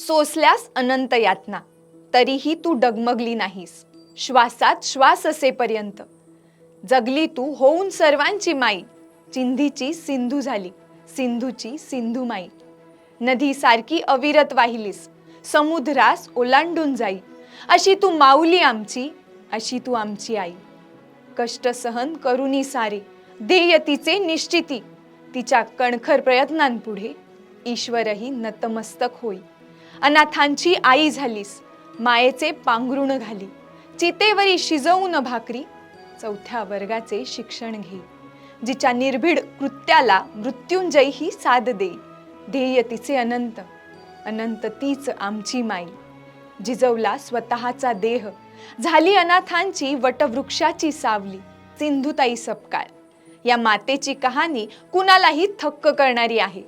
सोसल्यास अनंत यातना, तरीही तू डगमगली नाहीस. श्वासात श्वास असेपर्यंत जगली तू होऊन सर्वांची माई. चिंधीची सिंधू झाली, सिंधूची सिंधू माई. नदीसारखी अविरत वाहिलीस, समुद्रास ओलांडून जाई. अशी तू माऊली आमची, अशी तू आमची आई. कष्ट सहन करुनी सारे ध्येय तिचे निश्चिती. तिच्या कणखर प्रयत्नांपुढे ईश्वरही नतमस्तक होई. अनाथांची आई झालीस, मायेचे पांघरुण घाली. चितेवरी शिजवून भाकरी, चौथ्या वर्गाचे शिक्षण घे. जिच्या निर्भीड कृत्याला मृत्युंजय ही साथ देई. ध्येय तिचे अनंत, अनंत तीच आमची माई. जिजवला स्वतःचा देह, झाली अनाथांची वटवृक्षाची सावली. सिंधुताई सपकाळ या मातेची कहाणी कुणालाही थक्क करणारी आहे.